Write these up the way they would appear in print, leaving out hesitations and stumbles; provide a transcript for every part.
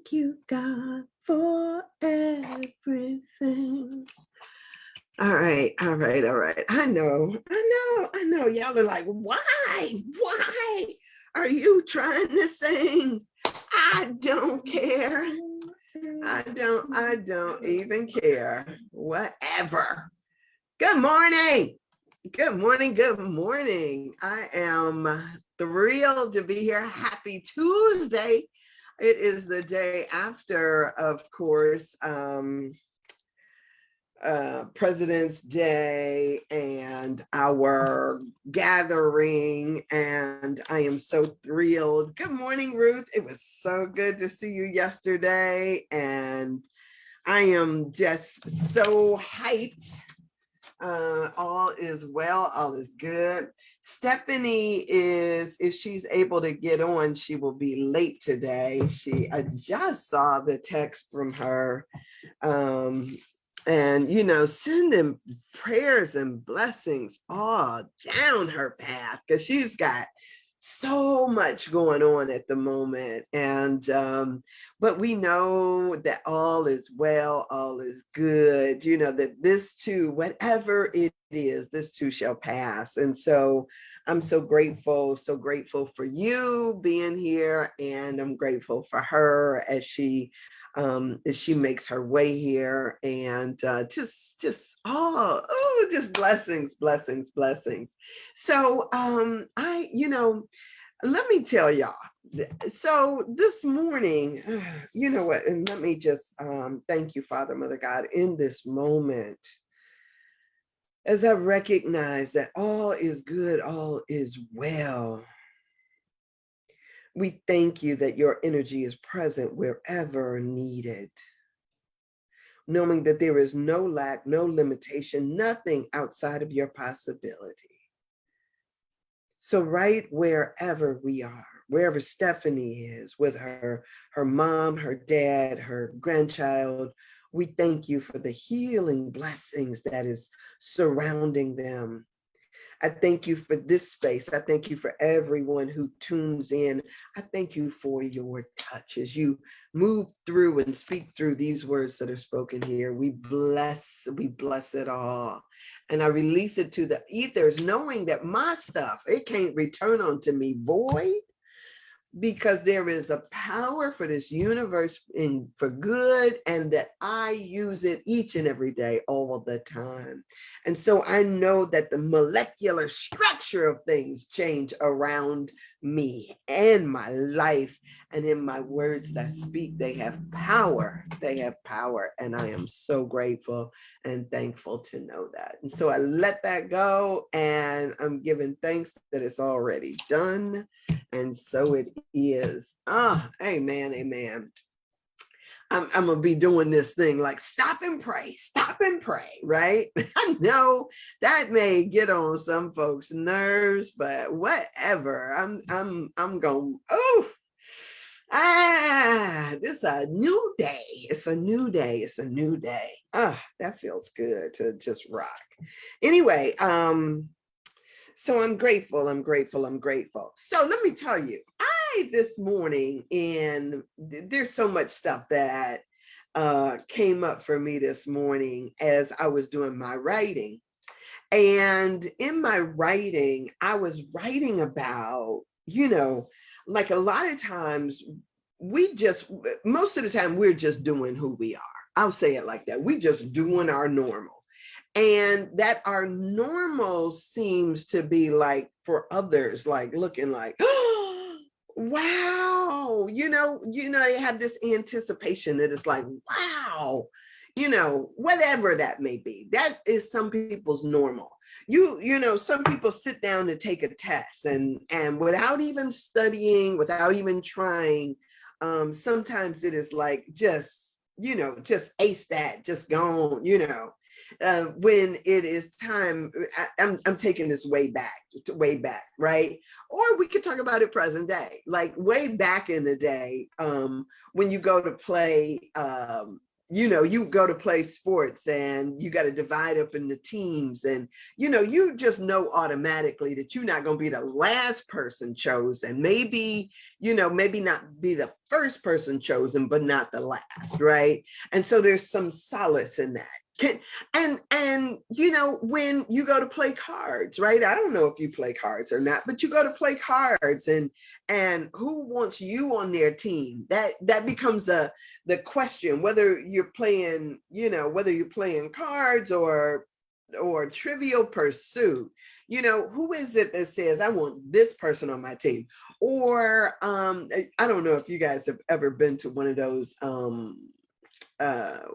Thank you, God, for everything. All right. I know. Y'all are like, why? Why are you trying to sing? I don't care. I don't even care. Whatever. Good morning. Good morning. I am thrilled to be here. Happy Tuesday. It is the day after, of course, President's Day and our gathering, and I am so thrilled. Good morning, Ruth. It was so good to see you yesterday, and I am just so hyped. All is well, all is good. Stephanie is, if she's able to get on, she will be late today. I just saw the text from her. And sending prayers and blessings all down her path, because she's got so much going on at the moment. And but we know that all is well, all is good, that this too, whatever it is, this too shall pass. And so I'm so grateful for you being here, and I'm grateful for her as she makes her way here, and just blessings. So let me tell y'all. So this morning, you know what, and let me just thank you, Father, Mother God, in this moment, as I recognize that all is good, all is well. We thank you that your energy is present wherever needed, knowing that there is no lack, no limitation, nothing outside of your possibility. So right wherever we are, wherever Stephanie is with her mom, her dad, her grandchild, we thank you for the healing blessings that is surrounding them. I thank you for this space. I thank you for everyone who tunes in. I thank you for your touch as you move through and speak through these words that are spoken here. We bless it all. And I release it to the ethers, knowing that my stuff, it can't return unto me void, because there is a power for this universe for good, and that I use it each and every day, all the time. And so I know that the molecular structure of things change around me and my life, and in my words that I speak, they have power. And I am so grateful and thankful to know that. And so I let that go, and I'm giving thanks that it's already done. And so it is. Amen. I'm gonna be doing this thing like stop and pray, right? I know that may get on some folks' nerves, but whatever. I'm going, this is a new day. It's a new day. That feels good to just rock. Anyway, so I'm grateful. So let me tell you, this morning, and there's so much stuff that came up for me this morning as I was doing my writing. And in my writing, I was writing about, like a lot of times most of the time, we're just doing who we are. I'll say it like that. We just doing our normal. And that our normal seems to be like, for others, like looking like, oh, wow, they have this anticipation that it's like, wow, whatever that may be. That is some people's normal. Some people sit down to take a test, and without even studying, without even trying, sometimes it is like, just ace that, just go on, when it is time. I'm taking this way back, right? Or we could talk about it present day, like way back in the day, when you go to play, you go to play sports and you got to divide up into teams, and you just know automatically that you're not going to be the last person chosen. Maybe maybe not be the first person chosen, but not the last, right? And so there's some solace in that. And when you go to play cards, right? I don't know if you play cards or not, but you go to play cards, and who wants you on their team? That becomes the question, whether you're playing cards or Trivial Pursuit. Who is it that says, I want this person on my team? Or I don't know if you guys have ever been to one of those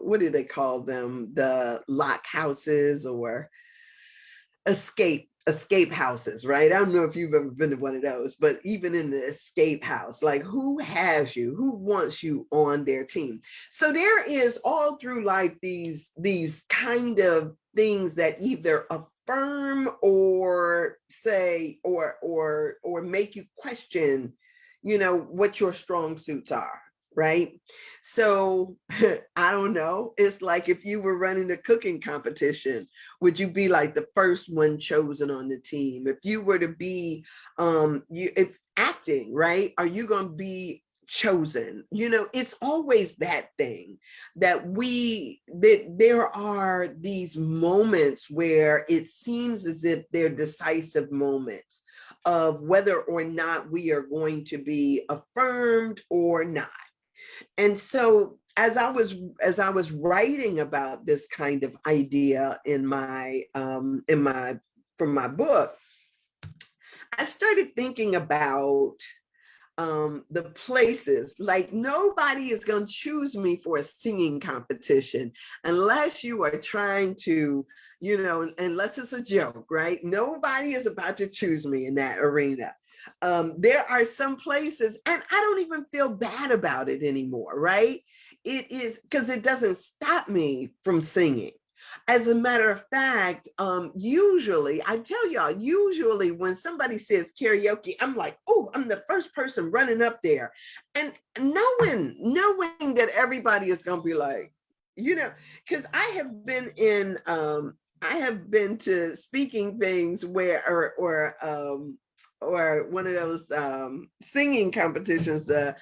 what do they call them, the lock houses or escape houses, right? I don't know if you've ever been to one of those, but even in the escape house, like, who wants you on their team? So there is all through life these kind of things that either affirm or say or make you question what your strong suits are, right? So I don't know, it's like if you were running a cooking competition, would you be like the first one chosen on the team? If you were to be if acting, right, are you going to be chosen? It's always that thing that there are these moments where it seems as if they're decisive moments of whether or not we are going to be affirmed or not. And so as I was writing about this kind of idea in my from my book, I started thinking about the places. Like, nobody is going to choose me for a singing competition unless you are trying to, unless it's a joke, right? Nobody is about to choose me in that arena. There are some places, and I don't even feel bad about it anymore, right? It is because it doesn't stop me from singing. As a matter of fact, usually, I tell y'all, usually when somebody says karaoke, I'm like, oh, I'm the first person running up there. And knowing that everybody is going to be like, because I have been to speaking things where, or one of those singing competitions, the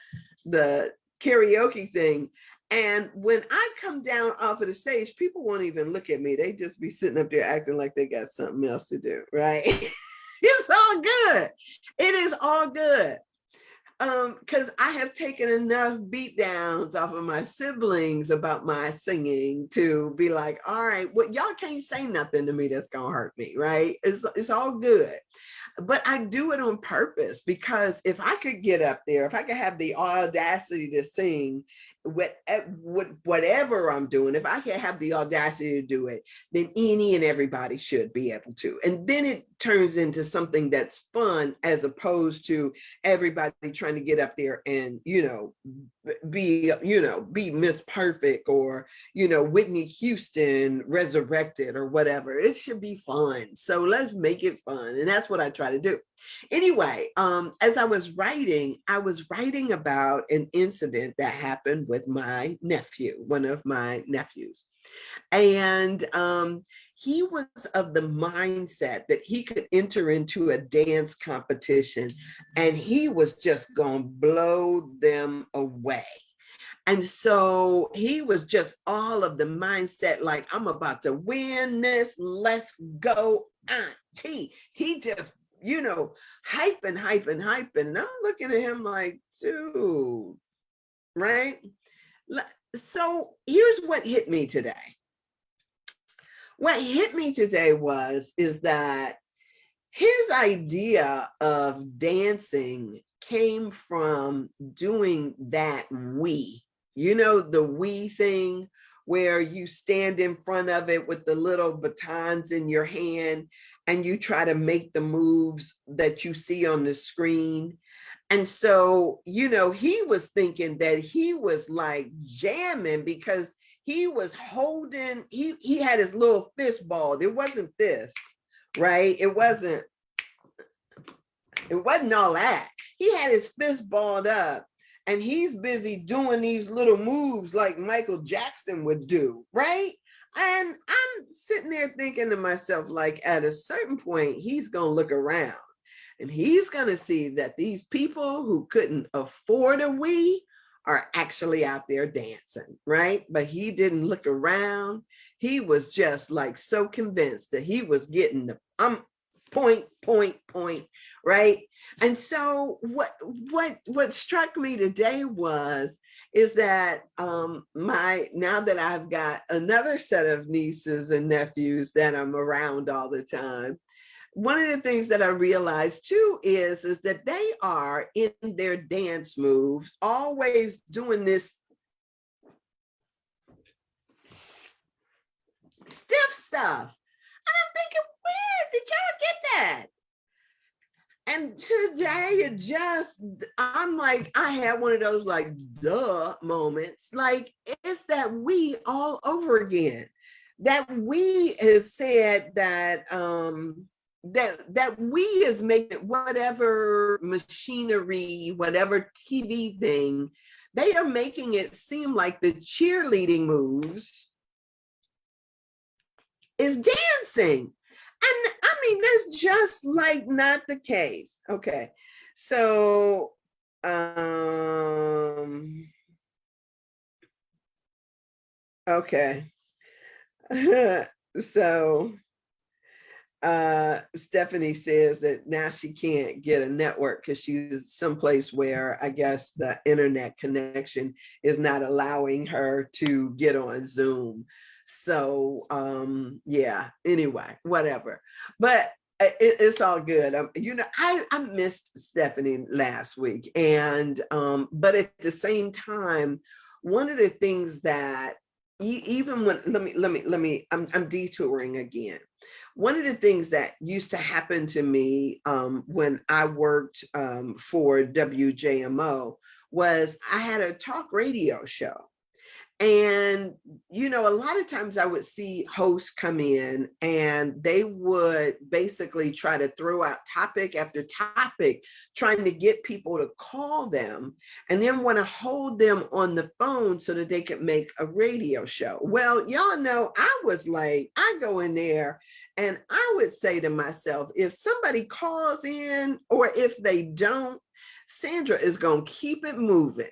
karaoke thing. And when I come down off of the stage, people won't even look at me. They just be sitting up there acting like they got something else to do, right? It's all good. It is all good. Because I have taken enough beat downs off of my siblings about my singing to be like, all right, well, y'all can't say nothing to me that's gonna hurt me, right? It's all good. But I do it on purpose, because if I could get up there, if I could have the audacity to sing with whatever I'm doing, if I could have the audacity to do it, then any and everybody should be able to. And then it turns into something that's fun, as opposed to everybody trying to get up there and, be Miss Perfect, or, Whitney Houston resurrected or whatever. It should be fun. So let's make it fun. And that's what I try to do. Anyway, as I was writing about an incident that happened with my nephew, one of my nephews. And he was of the mindset that he could enter into a dance competition and he was just going to blow them away. And so he was just all of the mindset, like, I'm about to win this. Let's go, auntie. He just, hyping. And I'm looking at him like, dude, right? So here's what hit me today. What hit me today is that his idea of dancing came from doing that the we thing, where you stand in front of it with the little batons in your hand and you try to make the moves that you see on the screen. And so, he was thinking that he was like jamming, because he was holding, he had his little fist balled. It wasn't this, right? It wasn't all that. He had his fist balled up and he's busy doing these little moves like Michael Jackson would do, right? And I'm sitting there thinking to myself, like, at a certain point, he's going to look around and he's going to see that these people who couldn't afford a Wii are actually out there dancing, right? But he didn't look around. He was just like so convinced that he was getting the point, right? And so what struck me today is that now that I've got another set of nieces and nephews that I'm around all the time, one of the things that I realized too is that they are in their dance moves, always doing this stiff stuff. And I'm thinking, where did y'all get that? And today I'm like, I had one of those like duh moments. Like, it's that we all over again. That we has said that that we is making whatever machinery, whatever TV thing, they are making it seem like the cheerleading moves is dancing. And I mean, that's just like not the case. Okay. So, okay. So, Stephanie says that now she can't get a network because she's someplace where I guess the internet connection is not allowing her to get on Zoom. So yeah, anyway, whatever. But it's all good. I missed Stephanie last week, and but at the same time, one of the things that even when let me I'm detouring again. One of the things that used to happen to me when I worked for WJMO was I had a talk radio show. And, a lot of times I would see hosts come in and they would basically try to throw out topic after topic, trying to get people to call them and then want to hold them on the phone so that they could make a radio show. Well, y'all know, I was like, I go in there and I would say to myself, if somebody calls in or if they don't, Sandra is going to keep it moving.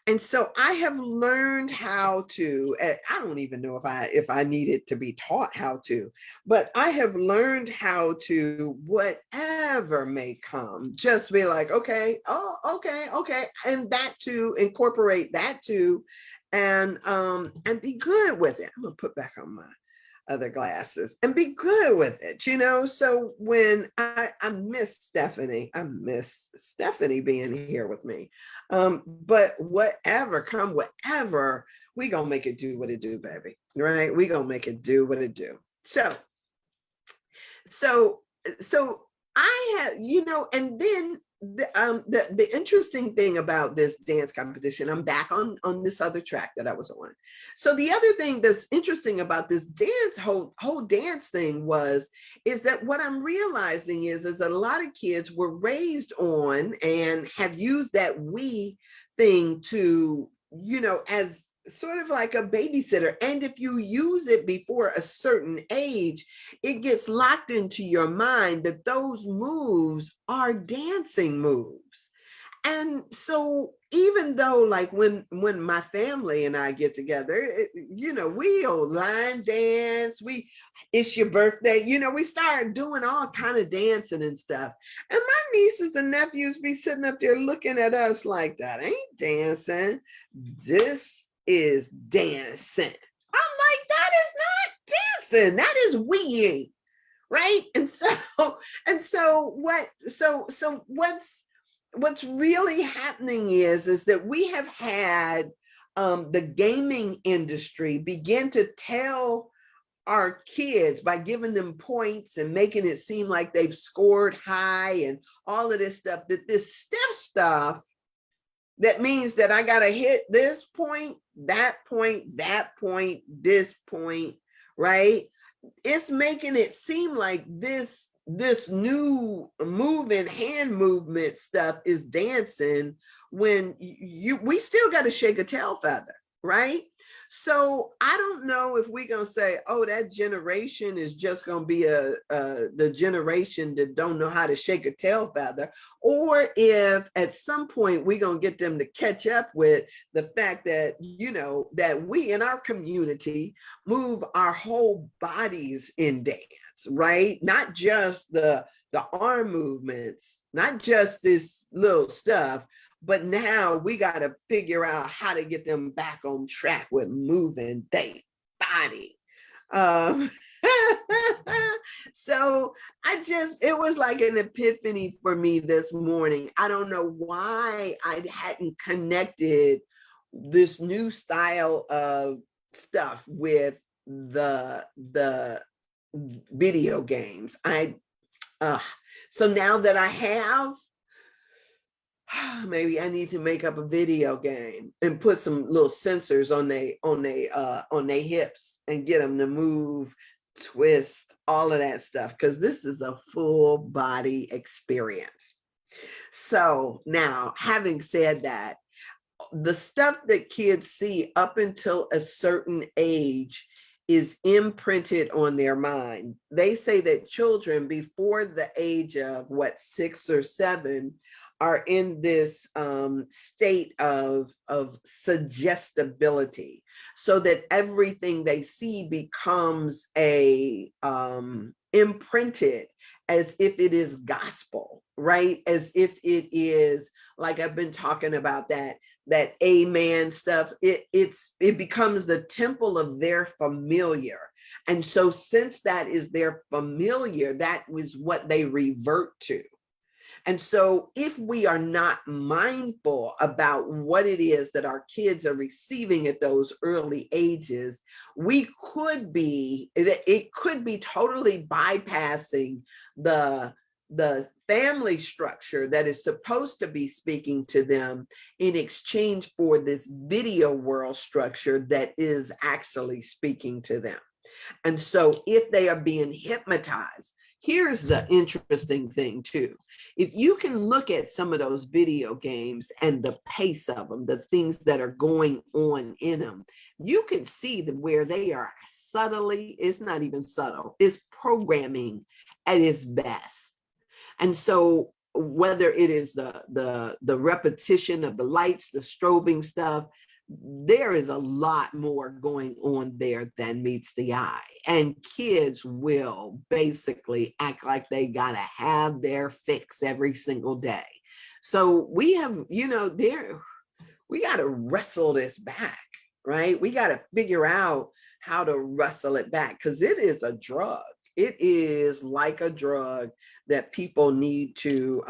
And so I have learned how to, I don't even know if I needed to be taught how to, but I have learned how to, whatever may come, just be like, okay, oh, okay. And that too, incorporate that too, and be good with it. I'm gonna put back on my other glasses and be good with it, So when I miss Stephanie, being here with me. But whatever, we gonna make it do what it do, baby. Right? We gonna make it do what it do. So I have, and then the interesting thing about this dance competition, I'm back on this other track that I was on. So the other thing that's interesting about this whole dance thing is that what I'm realizing is a lot of kids were raised on and have used that we thing to, as sort of like a babysitter. And if you use it before a certain age, it gets locked into your mind that those moves are dancing moves. And so even though like when my family and I get together, we'll line dance, it's your birthday, we start doing all kind of dancing and stuff. And my nieces and nephews be sitting up there looking at us like, that ain't dancing. This is dancing. I'm like, that is not dancing. That is weeing, right? And so what's really happening is that we have had the gaming industry begin to tell our kids by giving them points and making it seem like they've scored high and all of this stuff, that this stiff stuff that means that I got to hit this point, that point, this point, right? It's making it seem like this new moving hand movement stuff is dancing, when we still got to shake a tail feather, right? So I don't know if we're gonna say, oh, that generation is just gonna be the generation that don't know how to shake a tail feather, or if at some point we're gonna get them to catch up with the fact that, you know, that we in our community move our whole bodies in dance, right? Not just the arm movements, not just this little stuff, but now we got to figure out how to get them back on track with moving their body. Um, so it was like an epiphany for me this morning. I don't know why I hadn't connected this new style of stuff with the video games. So now that I have, maybe I need to make up a video game and put some little sensors on they hips and get them to move, twist, all of that stuff, because this is a full body experience. So now, having said that, the stuff that kids see up until a certain age is imprinted on their mind. They say that children before the age of 6 or 7 are in this state of suggestibility, so that everything they see becomes imprinted as if it is gospel, right? As if it is, like I've been talking about that amen stuff. It becomes the temple of their familiar. And so since that is their familiar, that was what they revert to. And so if we are not mindful about what it is that our kids are receiving at those early ages, it could be totally bypassing the family structure that is supposed to be speaking to them in exchange for this video world structure that is actually speaking to them. And so if they are being hypnotized, here's the interesting thing too. If you can look at some of those video games and the pace of them, the things that are going on in them, you can see where they are subtly, it's not even subtle, it's programming at its best. And so whether it is the repetition of the lights, the strobing stuff, there is a lot more going on there than meets the eye. And kids will basically act like they gotta have their fix every single day. So we have, we gotta wrestle this back, right? We gotta figure out how to wrestle it back, because it is a drug. It is like a drug that people need to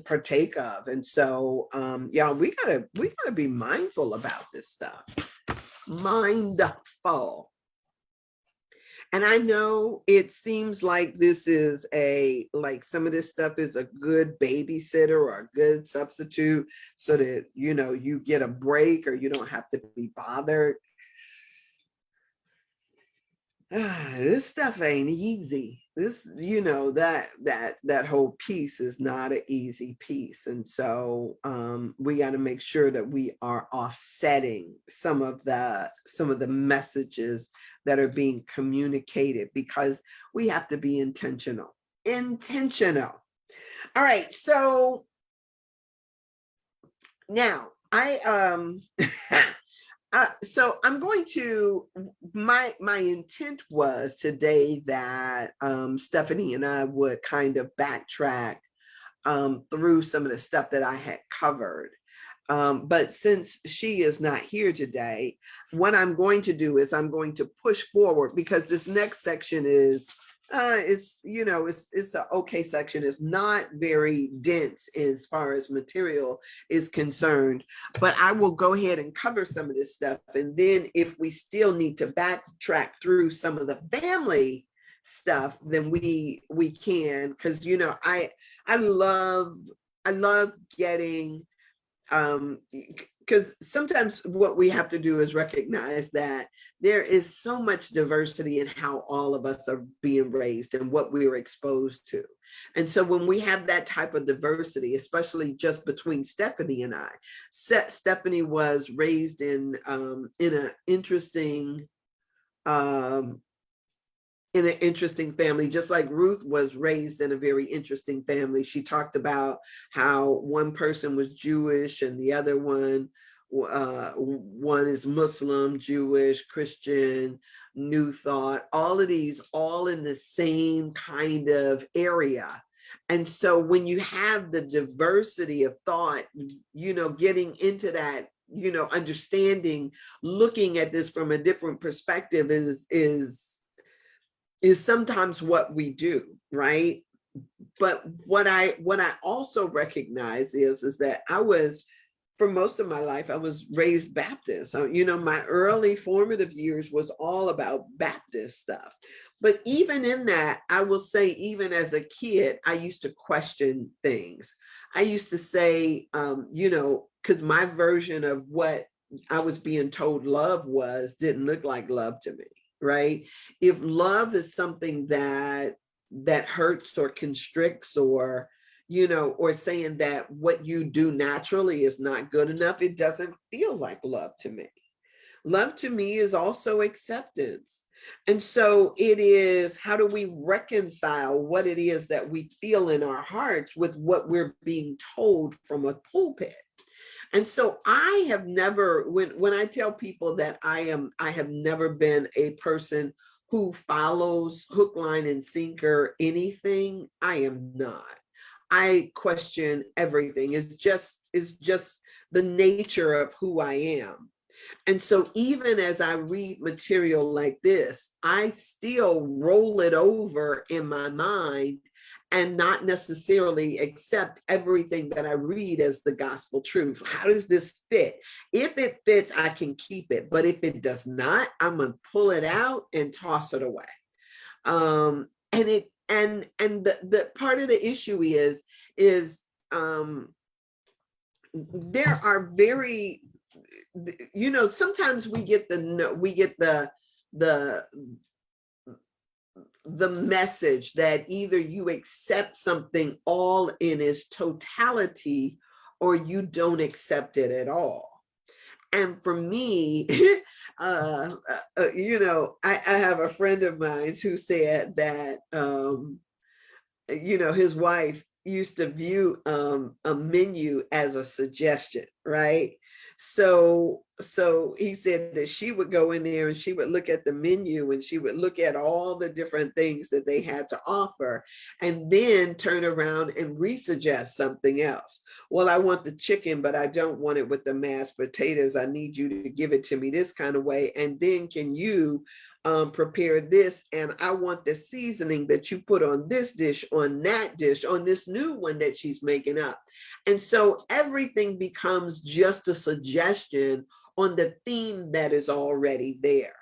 partake of. And so we gotta be mindful about this stuff. Mindful. And I know it seems like this is some of this stuff is a good babysitter or a good substitute, so that you get a break or you don't have to be bothered. This stuff ain't easy. This, that whole piece is not an easy piece. And so we got to make sure that we are offsetting some of the messages that are being communicated, because we have to be intentional. All right. So now so I'm going to, my intent was today that Stephanie and I would kind of backtrack through some of the stuff that I had covered. But since she is not here today, what I'm going to do is I'm going to push forward, because this next section is, it's an okay section. It's not very dense as far as material is concerned, but I will go ahead and cover some of this stuff. And then if we still need to backtrack through some of the family stuff, then we can, because I love getting because sometimes what we have to do is recognize that there is so much diversity in how all of us are being raised and what we were exposed to. And so when we have that type of diversity, especially just between Stephanie and I, Stephanie was raised in an interesting um, family, just like Ruth was raised in a very interesting family. She talked about how one person was Jewish and the other one is Muslim, Jewish, Christian, New Thought, all of these, all in the same kind of area. And so when you have the diversity of thought, getting into that, understanding, looking at this from a different perspective is sometimes what we do, right? But what I also recognize is that for most of my life, I was raised Baptist. So, my early formative years was all about Baptist stuff. But even in that, I will say, even as a kid, I used to question things. I used to say, because my version of what I was being told love didn't look like love to me. Right? If love is something that hurts or constricts, or saying that what you do naturally is not good enough, it doesn't feel like love to me. Love to me is also acceptance. And so it is, how do we reconcile what it is that we feel in our hearts with what we're being told from a pulpit? And so I have never, when I tell people that I have never been a person who follows hook, line, and sinker anything. I am not. I question everything. It's just the nature of who I am. And so even as I read material like this, I still roll it over in my mind and not necessarily accept everything that I read as the gospel truth. How does this fit? If it fits, I can keep it. But if it does not, I'm going to pull it out and toss it away. And the part of the issue is there are very, sometimes we get the message that either you accept something all in its totality or you don't accept it at all. And for me, I have a friend of mine who said that, his wife used to view a menu as a suggestion, right? So he said that she would go in there and she would look at the menu and she would look at all the different things that they had to offer and then turn around and resuggest something else. Well, I want the chicken, but I don't want it with the mashed potatoes. I need you to give it to me this kind of way. And then can you prepare this? And I want the seasoning that you put on this dish, on that dish, on this new one that she's making up. And so everything becomes just a suggestion on the theme that is already there.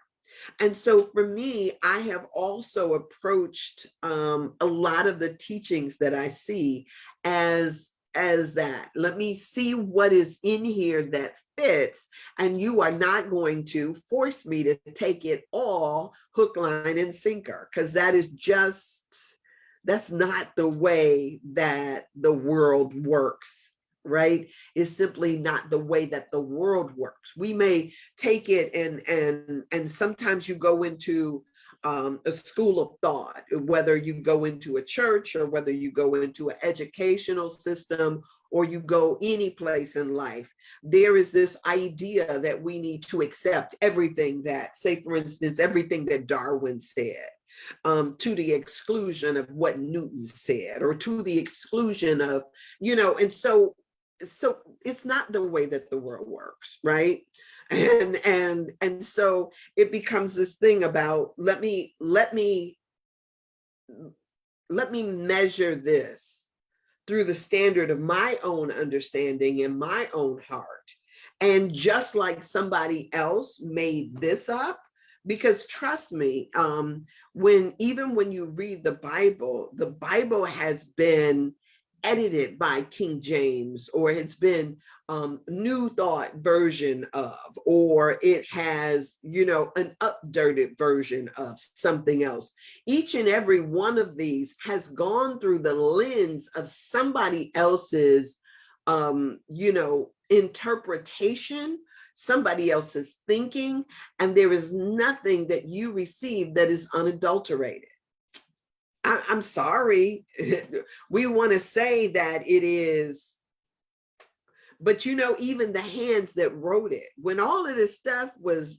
And so for me, I have also approached a lot of the teachings that I see as that. Let me see what is in here that fits, and you are not going to force me to take it all hook, line, and sinker, because that's not the way that the world works. Right? Is simply not the way that the world works. We may take it and sometimes you go into a school of thought, whether you go into a church or whether you go into an educational system or you go any place in life, there is this idea that we need to accept everything that, say, for instance, everything that Darwin said. To the exclusion of what Newton said, or to the exclusion of, and so it's not the way that the world works, right? And so it becomes this thing about let me measure this through the standard of my own understanding and my own heart. And just like somebody else made this up, because trust me, when you read the Bible has been edited by King James, or it's been new thought version of, or it has, an updated version of something else. Each and every one of these has gone through the lens of somebody else's, interpretation, somebody else's thinking, and there is nothing that you receive that is unadulterated. I'm sorry. We want to say that it is, but even the hands that wrote it, when all of this stuff was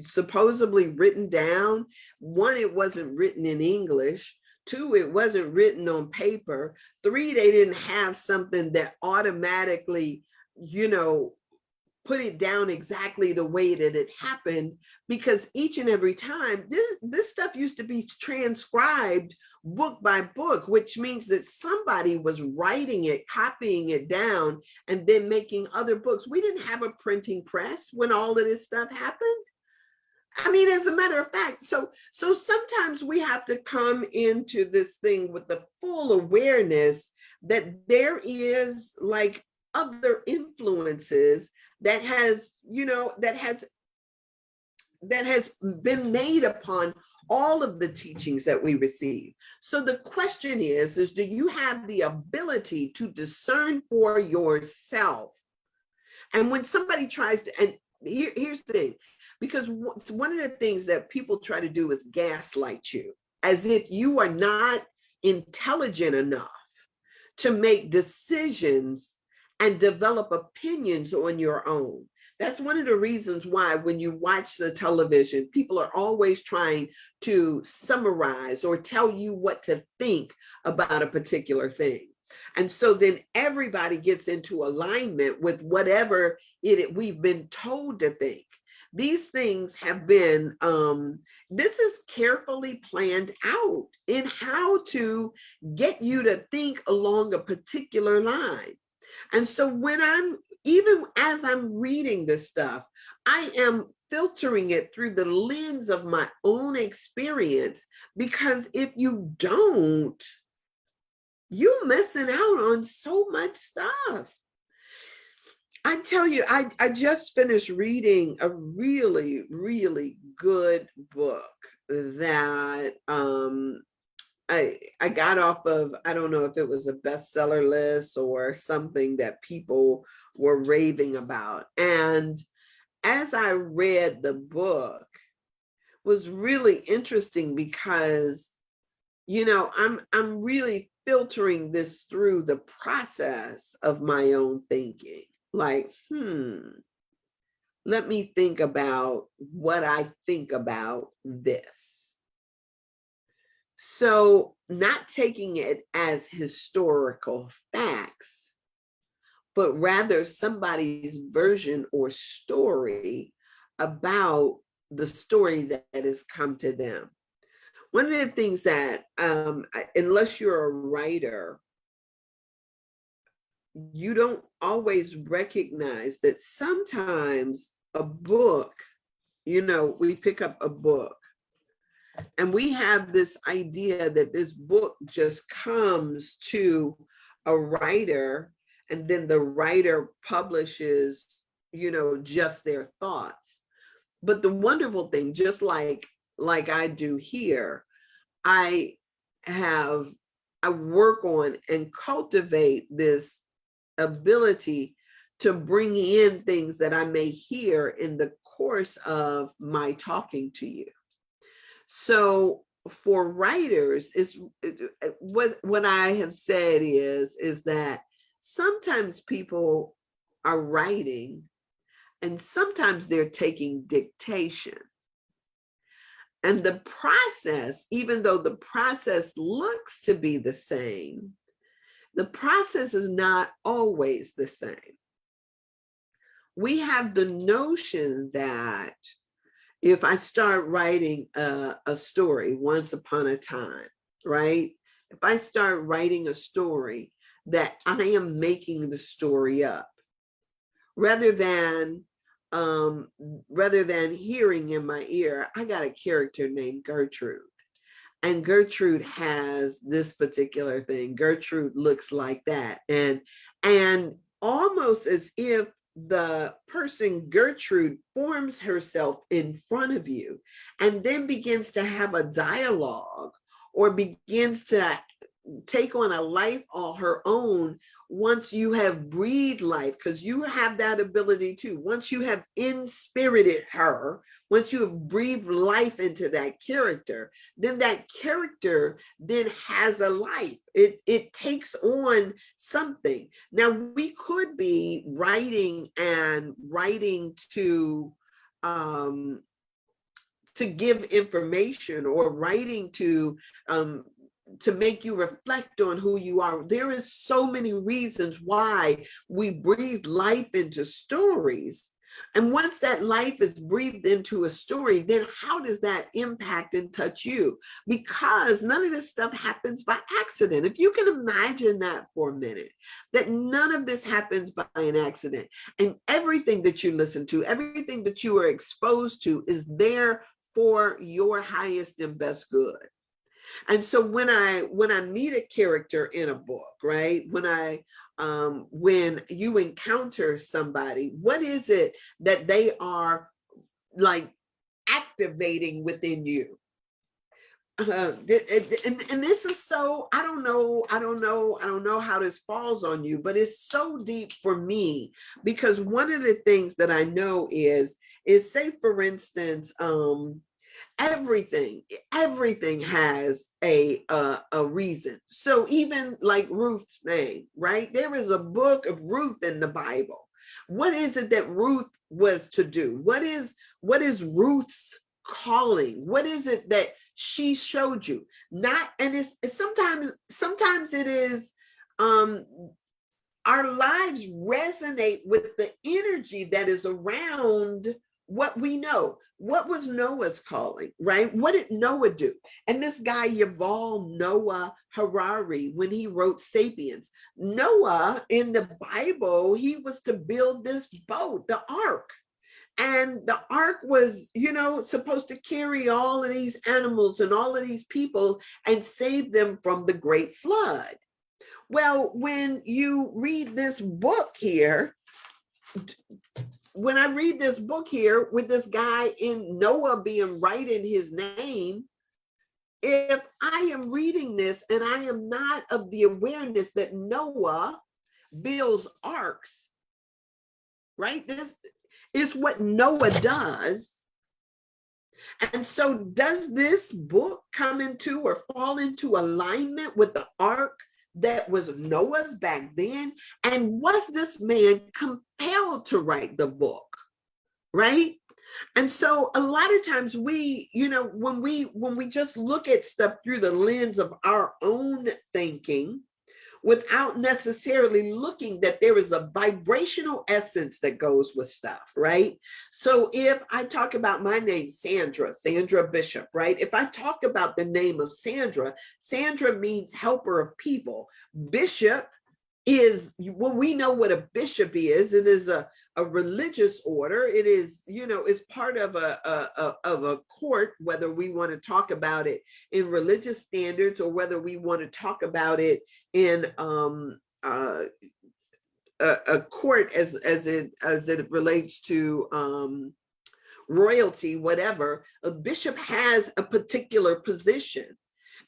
supposedly written down, one, it wasn't written in English. Two, it wasn't written on paper. Three, they didn't have something that automatically, put it down exactly the way that it happened, because each and every time this stuff used to be transcribed book by book, which means that somebody was writing it, copying it down, and then making other books. We didn't have a printing press when all of this stuff happened. I mean, as a matter of fact, so sometimes we have to come into this thing with the full awareness that there is like other influences that has been made upon all of the teachings that we receive. So the question is do you have the ability to discern for yourself? And when somebody tries to, and here's the thing, because one of the things that people try to do is gaslight you, as if you are not intelligent enough to make decisions and develop opinions on your own. That's one of the reasons why when you watch the television, people are always trying to summarize or tell you what to think about a particular thing. And so then everybody gets into alignment with whatever we've been told to think. These things have been, this is carefully planned out in how to get you to think along a particular line. And so even as I'm reading this stuff, I am filtering it through the lens of my own experience, because if you don't, you're missing out on so much stuff. I tell you, I just finished reading a really, really good book that I got off of, I don't know if it was a bestseller list or something that people were raving about. And as I read the book, was really interesting because, I'm really filtering this through the process of my own thinking. Like, let me think about what I think about this. So not taking it as historical facts, but rather somebody's version or story about the story that has come to them. One of the things that, unless you're a writer, you don't always recognize that sometimes a book, we pick up a book and we have this idea that this book just comes to a writer and then the writer publishes, just their thoughts. But the wonderful thing, just like I do here, I work on and cultivate this ability to bring in things that I may hear in the course of my talking to you. So for writers, what I have said is that sometimes people are writing and sometimes they're taking dictation. And the process, even though the process looks to be the same, the process is not always the same. We have the notion that if I start writing a story, once upon a time, right? If I start writing a story, that I am making the story up, rather than hearing in my ear, I got a character named Gertrude. And Gertrude has this particular thing. Gertrude looks like that. And almost as if the person Gertrude forms herself in front of you and then begins to have a dialogue or begins to take on a life all her own once you have breathed life, because you have that ability too. Once you have inspirited her, once you have breathed life into that character, then that character then has a life. It takes on something. Now, we could be writing to give information, or writing to make you reflect on who you are. There is so many reasons why we breathe life into stories. And once that life is breathed into a story, then how does that impact and touch you? Because none of this stuff happens by accident. If you can imagine that for a minute, that none of this happens by an accident, and everything that you listen to, everything that you are exposed to is there for your highest and best good. And so when I meet a character in a book, right? When you encounter somebody, what is it that they are like activating within you? And this is so, I don't know how this falls on you, but it's so deep for me, because one of the things that I know is say, for instance, everything has a reason. So even like Ruth's name, right? There is a book of Ruth in the Bible. What is it that Ruth was to do? What is Ruth's calling? What is it that she showed you? Not, and it's sometimes it is our lives resonate with the energy that is around what we know. What was Noah's calling, right? What did Noah do? And this guy, Yuval Noah Harari, when he wrote Sapiens, Noah in the Bible, he was to build this boat, the ark. And the ark was, supposed to carry all of these animals and all of these people and save them from the great flood. Well, when you read this book here, when I read this book here with this guy in Noah being right in his name, if I am reading this and I am not of the awareness that Noah builds arks, right? This is what Noah does. And so does this book come into or fall into alignment with the ark that was Noah's back then? And was this man compelled to write the book, right? And so a lot of times we, when we just look at stuff through the lens of our own thinking, without necessarily looking that there is a vibrational essence that goes with stuff, right? So if I talk about my name, Sandra Bishop, right? If I talk about the name of Sandra means helper of people. Bishop is, well, we know what a bishop is. It is a religious order. It is, is part of a court, whether we want to talk about it in religious standards or whether we want to talk about it in a court as it relates to royalty, whatever. A bishop has a particular position.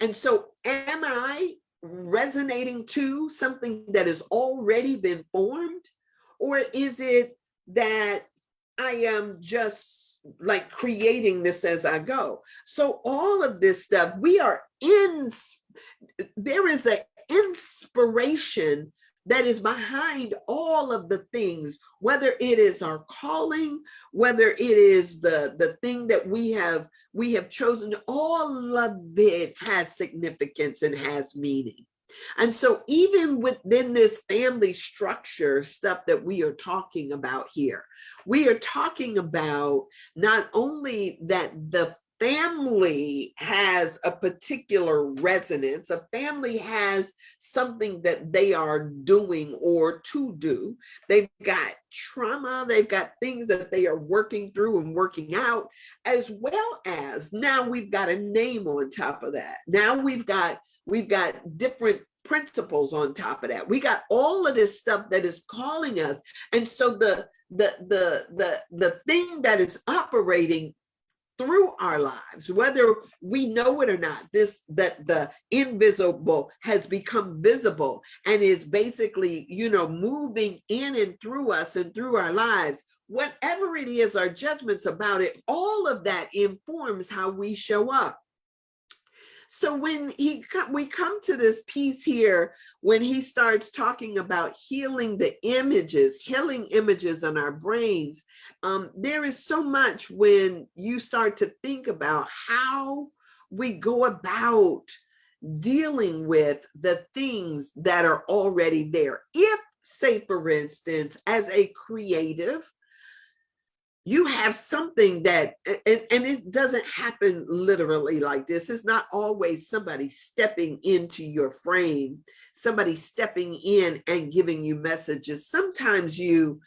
And so am I resonating to something that has already been formed? Or is it that I am just like creating this as I go? So all of this stuff, there is an inspiration that is behind all of the things, whether it is our calling, whether it is the thing that we have chosen, all of it has significance and has meaning. And so even within this family structure stuff that we are talking about here, we are talking about not only that the family has a particular resonance. A family has something that they are doing or to do. They've got trauma, they've got things that they are working through and working out, as well as now we've got a name on top of that. Now we've got different principles on top of that. We got all of this stuff that is calling us. And so the thing that is operating through our lives, whether we know it or not, that the invisible has become visible and is basically, moving in and through us and through our lives. Whatever it is, our judgments about it, all of that informs how we show up. So when we come to this piece here, when he starts talking about healing images in our brains, there is so much when you start to think about how we go about dealing with the things that are already there. If, say, for instance, as a creative, you have something that, and it doesn't happen literally like this. It's not always somebody stepping into your frame, somebody stepping in and giving you messages. Sometimes you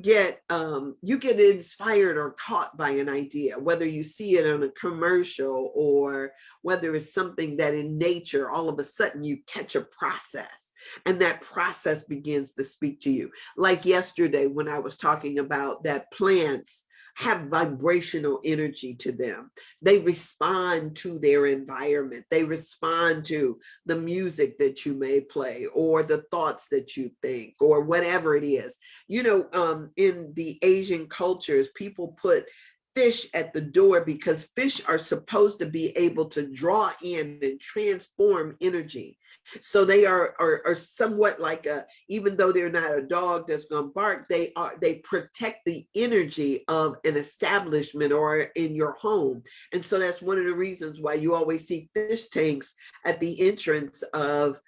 get inspired or caught by an idea, whether you see it on a commercial or whether it's something that in nature, all of a sudden you catch a process and that process begins to speak to you. Like yesterday when I was talking about that plants have vibrational energy to them. They respond to their environment. They respond to the music that you may play or the thoughts that you think or whatever it is. In the Asian cultures, people put fish at the door because fish are supposed to be able to draw in and transform energy. So they are somewhat like even though they're not a dog that's going to bark, they protect the energy of an establishment or in your home. And so that's one of the reasons why you always see fish tanks at the entrance of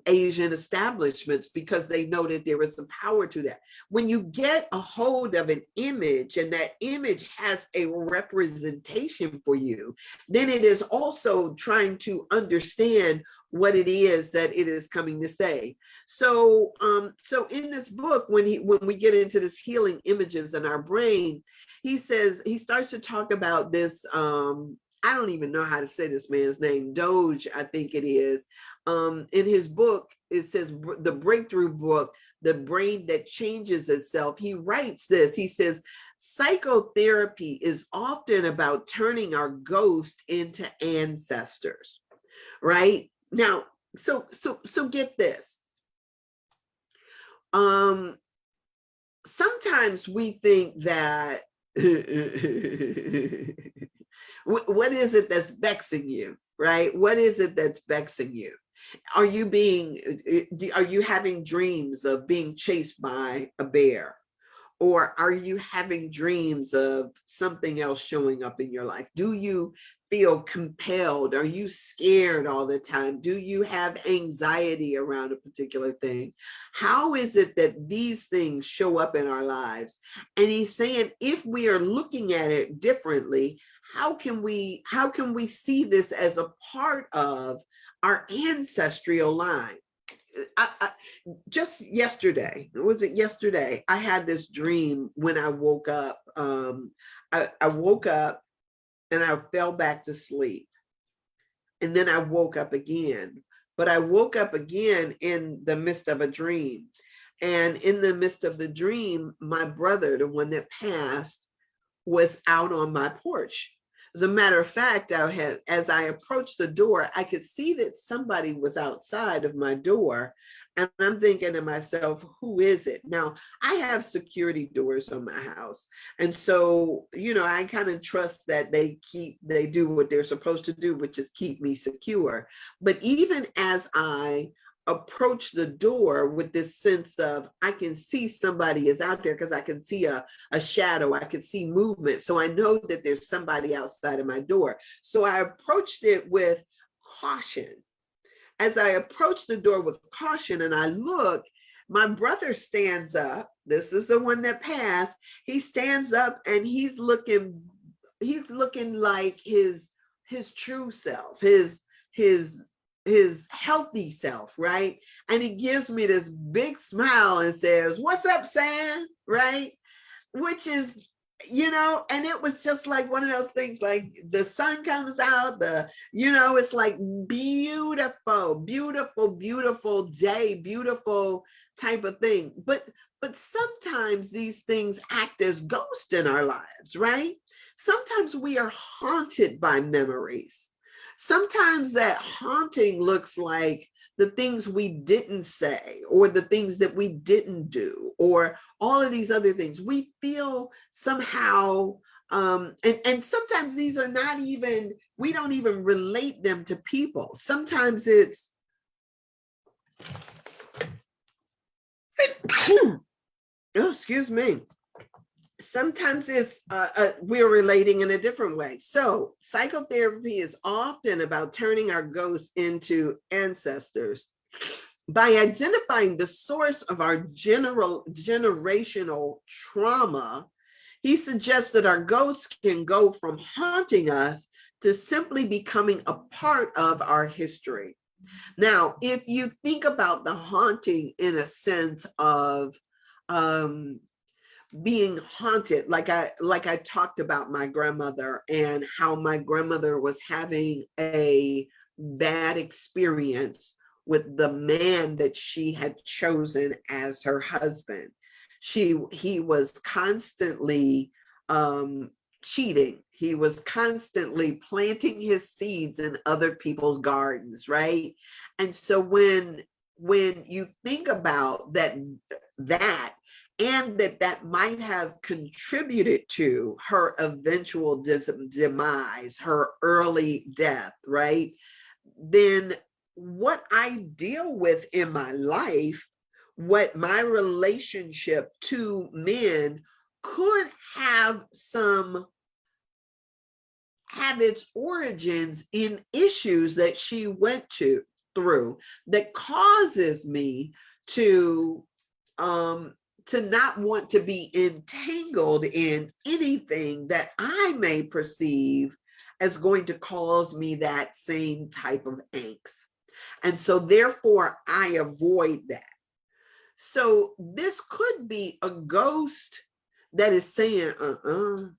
Asian establishments, because they know that there is some power to that. When you get a hold of an image and that image has a representation for you, then it is also trying to understand what it is that it is coming to say. So in this book, when we get into this healing images in our brain, he starts to talk about this, I don't even know how to say this man's name, Doge, I think it is. In his book, it says the breakthrough book, The Brain That Changes Itself. He writes this, he says, psychotherapy is often about turning our ghost into ancestors, right? Now, so get this. Sometimes we think that, what is it that's vexing you, right? What is it that's vexing you? Are you having dreams of being chased by a bear? Or are you having dreams of something else showing up in your life? Do you feel compelled? Are you scared all the time? Do you have anxiety around a particular thing? How is it that these things show up in our lives? And he's saying, if we are looking at it differently, how can we see this as a part of our ancestral line? Just yesterday, I had this dream when I woke up. I woke up and I fell back to sleep. And then I woke up again. But I woke up again in the midst of a dream. And in the midst of the dream, my brother, the one that passed, was out on my porch. As a matter of fact, as I approached the door, I could see that somebody was outside of my door. And I'm thinking to myself, who is it? Now, I have security doors on my house. And so, I kind of trust that they do what they're supposed to do, which is keep me secure. But even as I approach the door with this sense of, I can see somebody is out there because I can see a shadow, I can see movement. So I know that there's somebody outside of my door. So I approached it with caution. As I approach the door with caution and I look, my brother stands up. This is the one that passed. He stands up and he's looking he's looking like his true self, his healthy self, right? And he gives me this big smile and says, "What's up, Sam?" Right? Which is, and it was just like one of those things, like the sun comes out, it's like beautiful, beautiful, beautiful day, beautiful type of thing. But sometimes these things act as ghosts in our lives, right? Sometimes we are haunted by memories. Sometimes that haunting looks like the things we didn't say, or the things that we didn't do, or all of these other things. We feel somehow, and sometimes these are not even, we don't even relate them to people. Sometimes it's, oh, excuse me. Sometimes it's we're relating in a different way. So psychotherapy is often about turning our ghosts into ancestors. By identifying the source of our generational trauma, he suggests that our ghosts can go from haunting us to simply becoming a part of our history. Now, if you think about the haunting in a sense of being haunted, like I talked about my grandmother, and how my grandmother was having a bad experience with the man that she had chosen as her husband. He was constantly cheating. He was constantly planting his seeds in other people's gardens, right? And so when you think about that and that might have contributed to her eventual demise, her early death, right? Then what I deal with in my life, what my relationship to men could have its origins in issues that she went through that causes me to not want to be entangled in anything that I may perceive as going to cause me that same type of angst. And so therefore I avoid that. So this could be a ghost that is saying,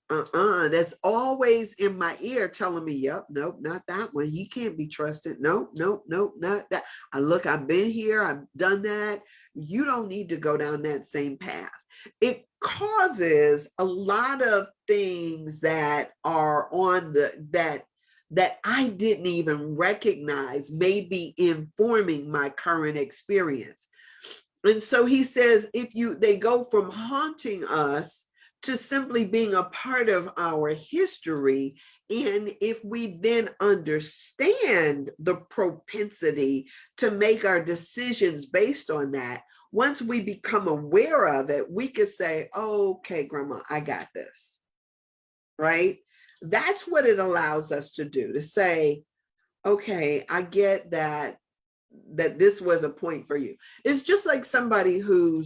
that's always in my ear telling me, yep, nope, not that one. He can't be trusted. Nope, nope, nope, not that. I've been here, I've done that. You don't need to go down that same path. It causes a lot of things that are on that I didn't even recognize may be informing my current experience. And so he says, they go from haunting us to simply being a part of our history. And if we then understand the propensity to make our decisions based on that, once we become aware of it, we could say, oh, okay, Grandma, I got this, right? That's what it allows us to do, to say, okay, I get that this was a point for you. It's just like somebody who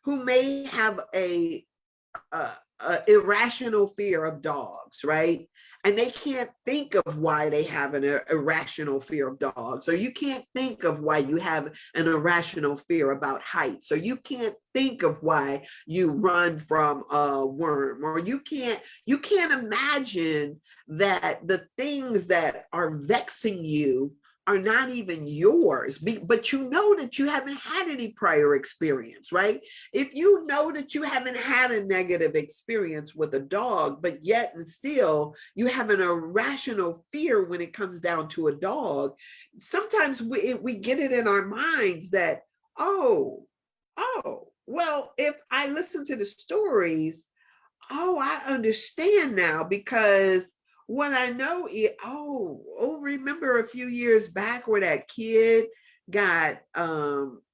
may have a irrational fear of dogs, right? And they can't think of why they have an irrational fear of dogs, or you can't think of why you have an irrational fear about heights, or you can't think of why you run from a worm, or you can't imagine that the things that are vexing you are not even yours, but you know that you haven't had any prior experience, right? If you know that you haven't had a negative experience with a dog, but yet and still you have an irrational fear when it comes down to a dog, sometimes we get it in our minds that, oh, well, if I listen to the stories, I understand now, because what I know is, remember a few years back where that kid got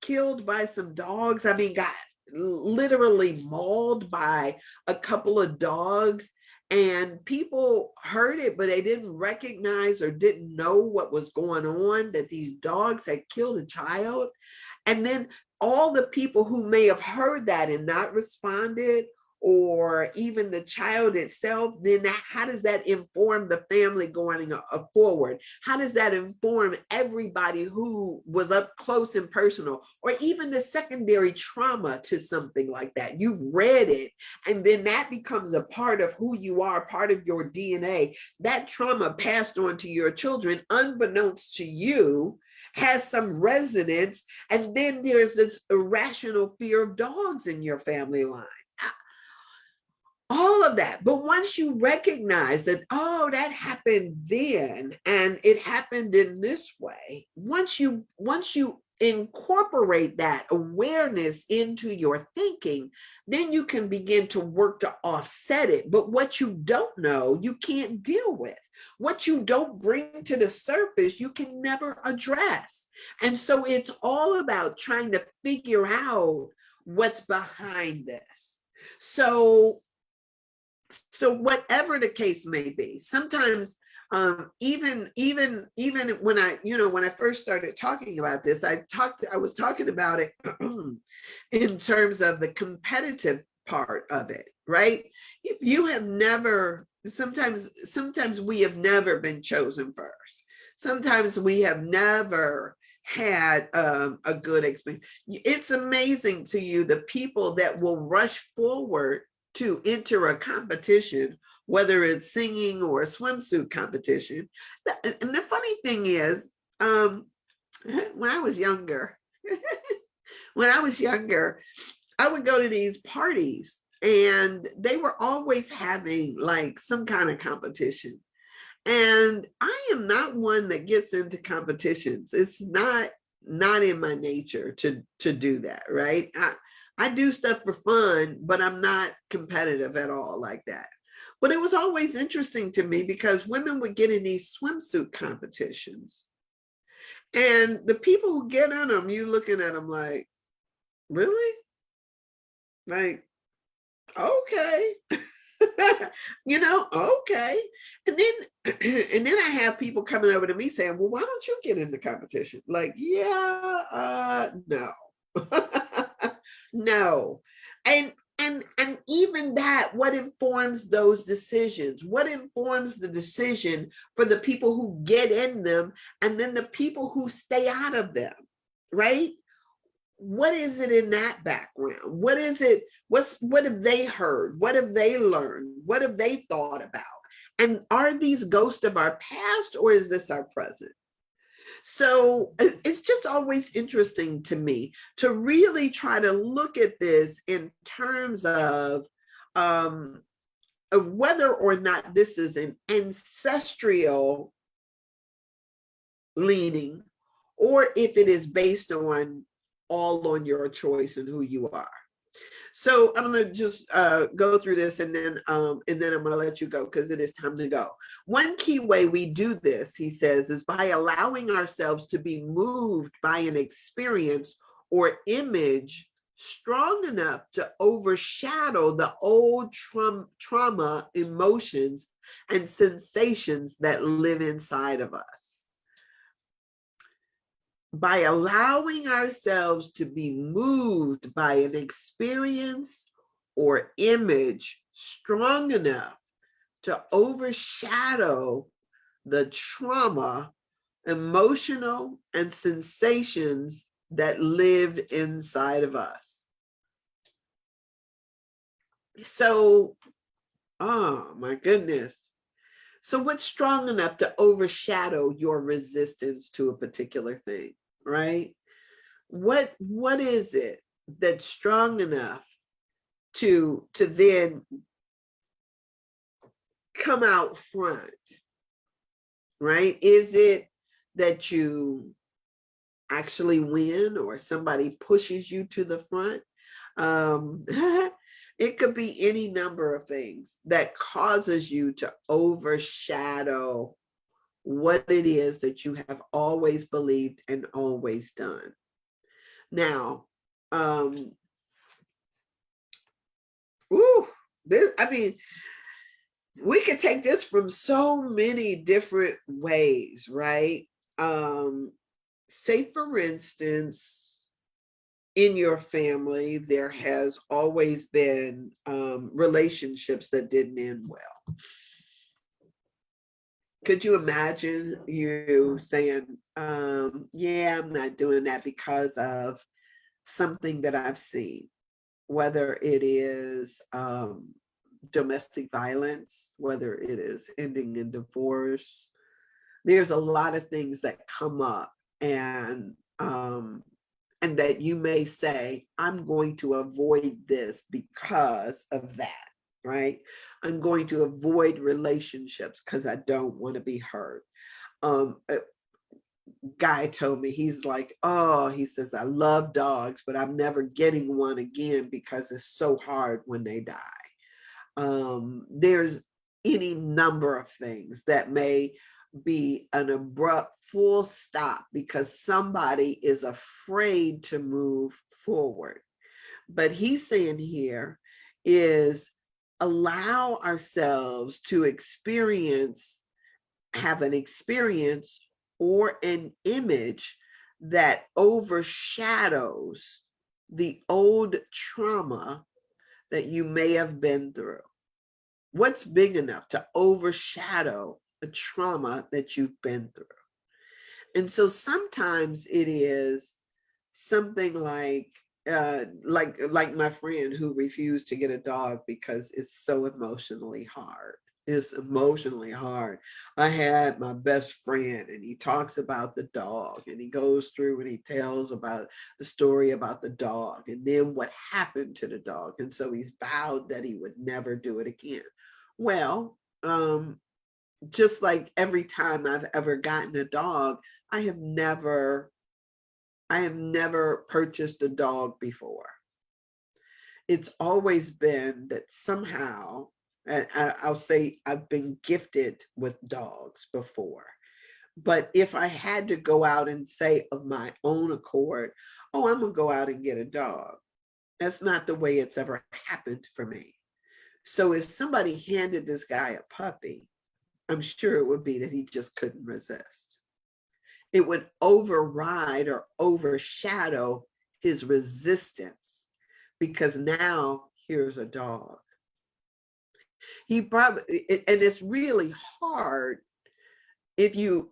killed by some dogs? I mean, got literally mauled by a couple of dogs, and people heard it, but they didn't recognize or didn't know what was going on, that these dogs had killed a child. And then all the people who may have heard that and not responded, or even the child itself, then how does that inform the family going forward? How does that inform everybody who was up close and personal, or even the secondary trauma to something like that? You've read it, and then that becomes a part of who you are, part of your DNA. That trauma passed on to your children, unbeknownst to you, has some resonance. And then there's this irrational fear of dogs in your family line. All of that. But once you recognize that, oh, that happened then, and it happened in this way, once you incorporate that awareness into your thinking, then you can begin to work to offset it. But what you don't know, you can't deal with. What you don't bring to the surface, you can never address. And so it's all about trying to figure out what's behind this. So whatever the case may be, sometimes even when I first started talking about this, I was talking about it in terms of the competitive part of it, right? If you have never, sometimes we have never been chosen first. Sometimes we have never had a good experience. It's amazing to you the people that will rush forward to enter a competition, whether it's singing or a swimsuit competition. And the funny thing is, when I was younger, I would go to these parties and they were always having like some kind of competition. And I am not one that gets into competitions. It's not in my nature to do that, right? I do stuff for fun, but I'm not competitive at all like that. But it was always interesting to me because women would get in these swimsuit competitions. And the people who get in them, you looking at them like, really? Like, okay. Okay. And then I have people coming over to me saying, well, why don't you get in the competition? Like, yeah, no. No. And even that, what informs those decisions? What informs the decision for the people who get in them and then the people who stay out of them, right? What is it in that background? What is it? What have they heard? What have they learned? What have they thought about? And are these ghosts of our past, or is this our present? So it's just always interesting to me to really try to look at this in terms of whether or not this is an ancestral leaning, or if it is based on your choice and who you are. So I'm going to just go through this, and then I'm going to let you go because it is time to go. One key way we do this, he says, is by allowing ourselves to be moved by an experience or image strong enough to overshadow the old trauma, emotions, and sensations that live inside of us. By allowing ourselves to be moved by an experience or image strong enough to overshadow the trauma, emotional, and sensations that live inside of us. So, oh my goodness. So what's strong enough to overshadow your resistance to a particular thing? Right? What is it that's strong enough to then come out front? Right? Is it that you actually win, or somebody pushes you to the front? It could be any number of things that causes you to overshadow what it is that you have always believed and always done. Now, we could take this from so many different ways, right? Say, for instance, in your family, there has always been relationships that didn't end well. Could you imagine you saying, yeah, I'm not doing that because of something that I've seen, whether it is domestic violence, whether it is ending in divorce. There's a lot of things that come up, and that you may say, I'm going to avoid this because of that, right? I'm going to avoid relationships because I don't want to be hurt. A guy told me, he's like, oh, he says, I love dogs, but I'm never getting one again because it's so hard when they die. There's any number of things that may be an abrupt full stop because somebody is afraid to move forward. But he's saying here is allow ourselves to have an experience or an image that overshadows the old trauma that you may have been through. What's big enough to overshadow a trauma that you've been through? And so sometimes it is something like my friend who refused to get a dog because it's so emotionally hard. It's emotionally hard. I had my best friend and he talks about the dog and he goes through and he tells about the story about the dog and then what happened to the dog. And so he's vowed that he would never do it again. Well, just like every time I've ever gotten a dog, I have never purchased a dog before. It's always been that somehow, and I'll say I've been gifted with dogs before. But if I had to go out and say of my own accord, oh, I'm going to go out and get a dog, that's not the way it's ever happened for me. So if somebody handed this guy a puppy, I'm sure it would be that he just couldn't resist. It would override or overshadow his resistance because now here's a dog. He probably, and it's really hard if you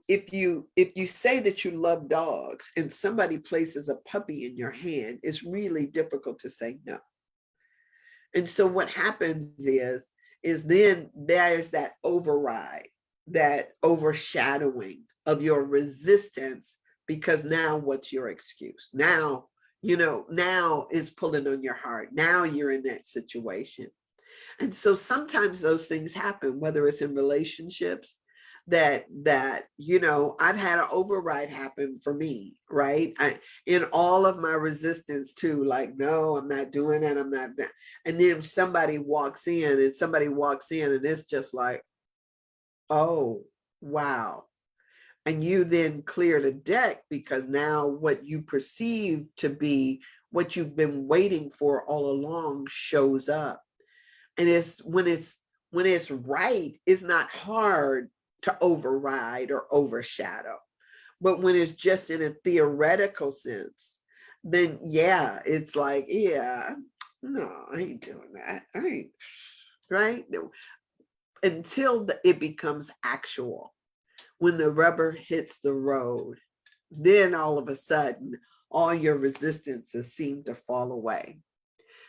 say that you love dogs and somebody places a puppy in your hand, it's really difficult to say no. And so what happens is then there's that override, that overshadowing of your resistance, because now what's your excuse? Now, now it's pulling on your heart. Now you're in that situation. And so sometimes those things happen, whether it's in relationships that I've had an override happen for me, right? In all of my resistance to, like, no, I'm not doing that, I'm not that. And then somebody walks in and it's just like, oh, wow. And you then clear the deck because now what you perceive to be what you've been waiting for all along shows up. And when it's right, it's not hard to override or overshadow. But when it's just in a theoretical sense, then yeah, it's like, yeah, no, I ain't doing that. I ain't, right? Until it becomes actual. When the rubber hits the road, then all of a sudden, all your resistances seem to fall away.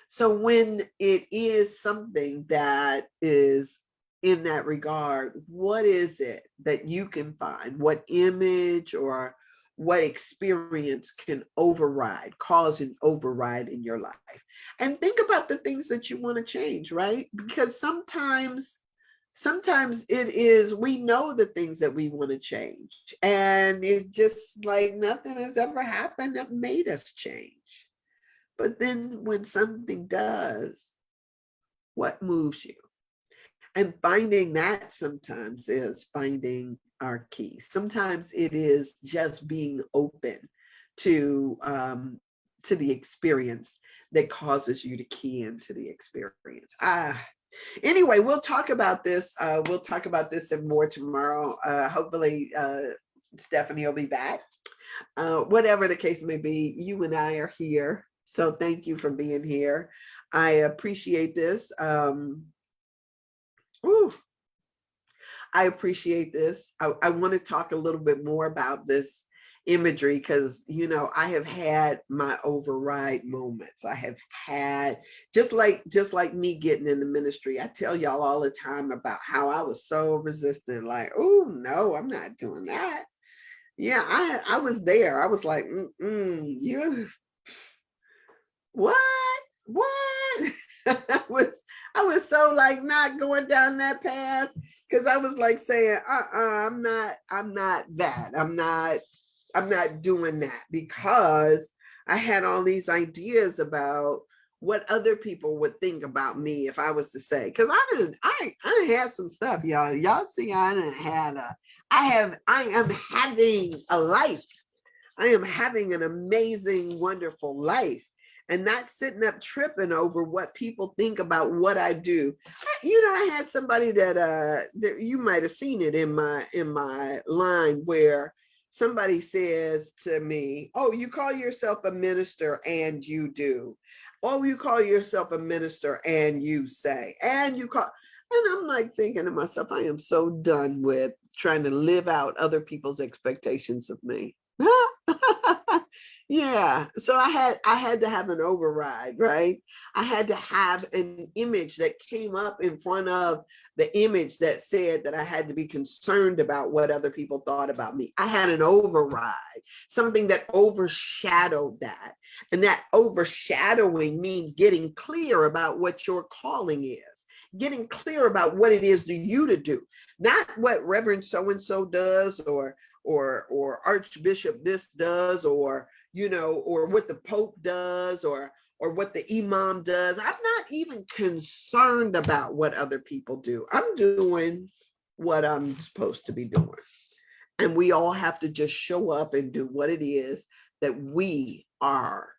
So when it is something that is in that regard, what is it that you can find? What image or what experience can cause an override in your life? And think about the things that you want to change, right? Because sometimes it is, we know the things that we want to change, and it's just like nothing has ever happened that made us change. But then when something does, what moves you? And finding that sometimes is finding our key. Sometimes it is just being open to the experience that causes you to key into the experience. Anyway, we'll talk about this. We'll talk about this and more tomorrow. Hopefully, Stephanie will be back. Whatever the case may be, you and I are here So thank you for being here. I appreciate this. Ooh, I appreciate this. I want to talk a little bit more about this imagery because, you know, I have had my override moments. I have had just like me getting in the ministry. I tell y'all all the time about how I was so resistant, like, oh no, I'm not doing that. Yeah, I was there. I was like, you what? What? I was so like not going down that path because I was like saying, I'm not that. I'm not doing that because I had all these ideas about what other people would think about me if I was to say, because I done had some stuff, y'all. Y'all see, I am having a life. I am having an amazing, wonderful life and not sitting up tripping over what people think about what I do. I had somebody that you might have seen it in my line where somebody says to me, "Oh, you call yourself a minister and you do. Oh, you call yourself a minister and you say, and you call." And I'm like thinking to myself, I am so done with trying to live out other people's expectations of me. Yeah, so I had to have an override, right? I had to have an image that came up in front of the image that said that I had to be concerned about what other people thought about me. I had an override, something that overshadowed that. And that overshadowing means getting clear about what your calling is, getting clear about what it is to you to do, not what Reverend so and so does, or Archbishop this does, or or what the Pope does, or what the imam does. I'm not even concerned about what other people do. I'm doing what I'm supposed to be doing. And we all have to just show up and do what it is that we are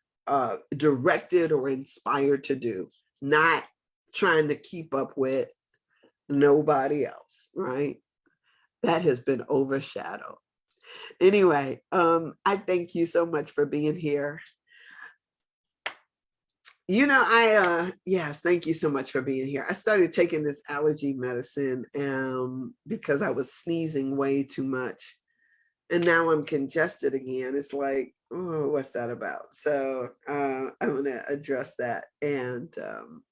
directed or inspired to do, not trying to keep up with nobody else, right? That has been overshadowed. Anyway, I thank you so much for being here. Yes, thank you so much for being here. I started taking this allergy medicine because I was sneezing way too much. And now I'm congested again. It's like, oh, what's that about? So I'm going to address that. And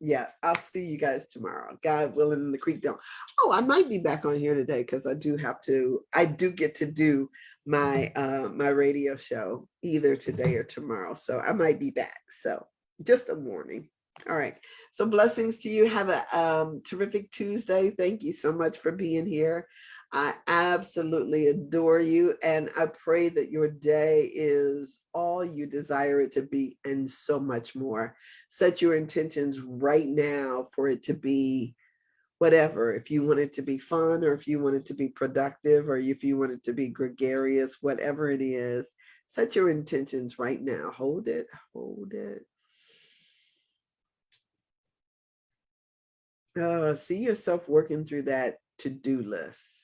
yeah, I'll see you guys tomorrow. God willing, in the creek don't. Oh, I might be back on here today because I do get to do my radio show either today or tomorrow. So I might be back. So just a warning. All right. So blessings to you. Have a terrific Tuesday. Thank you so much for being here. I absolutely adore you. And I pray that your day is all you desire it to be and so much more. Set your intentions right now for it to be whatever. If you want it to be fun, or if you want it to be productive, or if you want it to be gregarious, whatever it is, set your intentions right now. Hold it, hold it. See yourself working through that to-do list.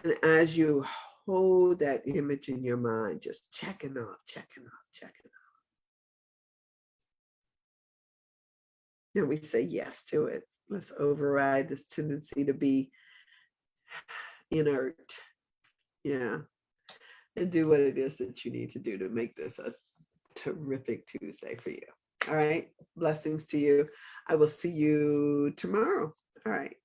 And as you hold that image in your mind, just checking off, checking off, checking off. And we say yes to it. Let's override this tendency to be inert. Yeah. And do what it is that you need to do to make this a terrific Tuesday for you. All right. Blessings to you. I will see you tomorrow. All right.